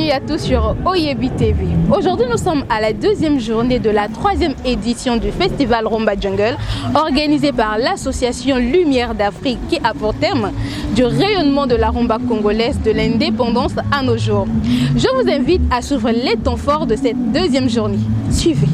Bienvenue à tous sur Oyebi TV. Aujourd'hui, nous sommes à la deuxième journée de la troisième édition du festival Rumba Jungle, organisé par l'association Lumière d'Afrique qui a pour terme du rayonnement de la rumba congolaise de l'indépendance à nos jours. Je vous invite à suivre les temps forts de cette deuxième journée. Suivez.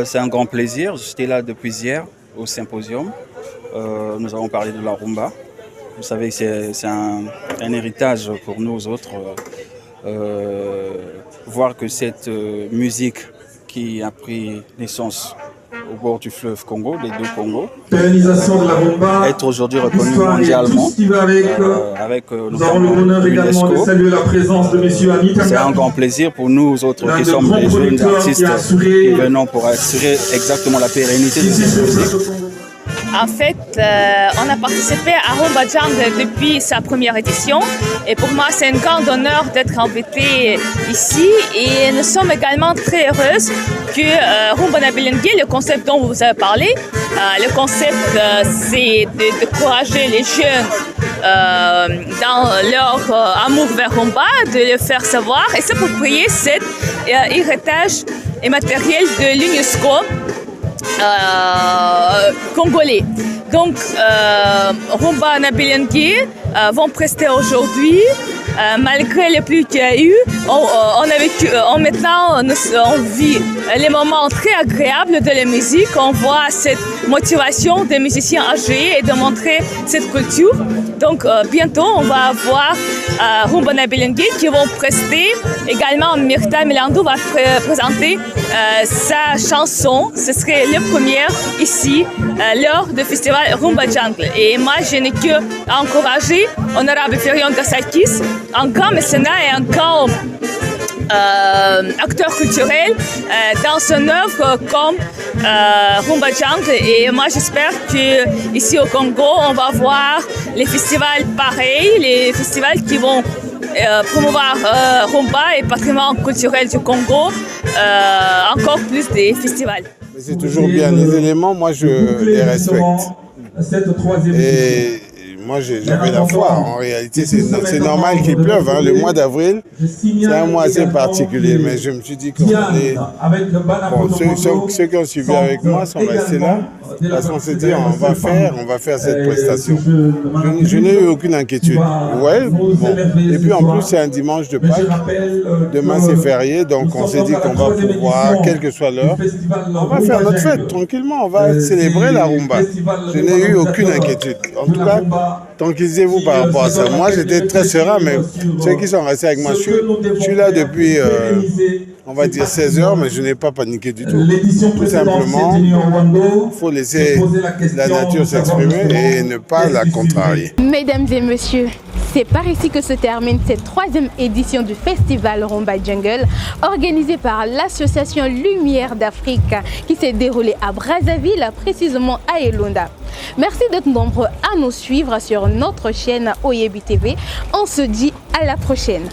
C'est un grand plaisir. J'étais là depuis hier au symposium. Nous avons parlé de la rumba. Vous savez que c'est un héritage pour nous autres. Voir que cette musique qui a pris naissance au bord du fleuve Congo, les deux Congos, être aujourd'hui reconnue mondialement avec nous avons le bonheur également de saluer la présence de M. Anita. C'est un grand plaisir pour nous autres qui sommes des jeunes artistes qui venons pour assurer exactement la pérennité de cette musique. En fait, on a participé à Rumba Jungle depuis sa première édition et pour moi c'est un grand honneur d'être invité ici et nous sommes également très heureuses que Rumba Nabilengue, le concept dont vous avez parlé, le concept c'est d'encourager les jeunes dans leur amour vers Rumba, de le faire savoir et s'approprier cet héritage immatériel de l'UNESCO congolais. Donc, Rumba Nabilengue vont prester aujourd'hui, malgré les pluies qu'il y a eu. Maintenant, on vit les moments très agréables de la musique. On voit cette motivation des musiciens âgés et de montrer cette culture. Donc, bientôt, on va avoir Rumba Nabilengue qui vont prester. Également, Myrta Milando va présenter sa chanson. Ce serait la première ici lors du festival Rumba Jungle. Et moi, je n'ai que à encourager Honorable Ferion Gassakis, un grand mécénat et un grand acteur culturel dans son œuvre comme Rumba Jungle. Et moi, j'espère qu'ici au Congo, on va voir les festivals pareils, les festivals qui vont promouvoir Rumba et patrimoine culturel du Congo, encore plus des festivals. C'est toujours bien. Les éléments, moi, je les respecte. Et moi, j'avais la foi. En réalité, c'est normal qu'il pleuve. Hein. Le mois d'avril, c'est un mois assez particulier. Mais je me suis dit qu'on allait... Bon, ceux qui ont suivi avec moi sont restés là. Parce qu'on s'est dit, on va faire cette prestation. Je n'ai eu aucune inquiétude. Ouais, bon. Et puis en plus, c'est un dimanche de Pâques. Demain, c'est férié. Donc, on s'est dit qu'on va pouvoir, quelle que soit l'heure, on va faire notre fête tranquillement. On va célébrer la rumba. Je n'ai eu aucune inquiétude. En tout cas, tranquillisez-vous par rapport à ça. Moi, j'étais très serein, mais ceux qui sont restés avec moi, je suis là depuis, on va dire 16 heures, mais je n'ai pas paniqué du tout. Tout simplement, il faut laisser la nature s'exprimer et ne pas la contrarier. Mesdames et messieurs, C'est par ici que se termine cette 3e édition du festival Rumba Jungle, organisé par l'association Lumière d'Afrique, qui s'est déroulée à Brazzaville, précisément à Elunda. Merci d'être nombreux à nous suivre sur notre chaîne Oyebi TV. On se dit à la prochaine.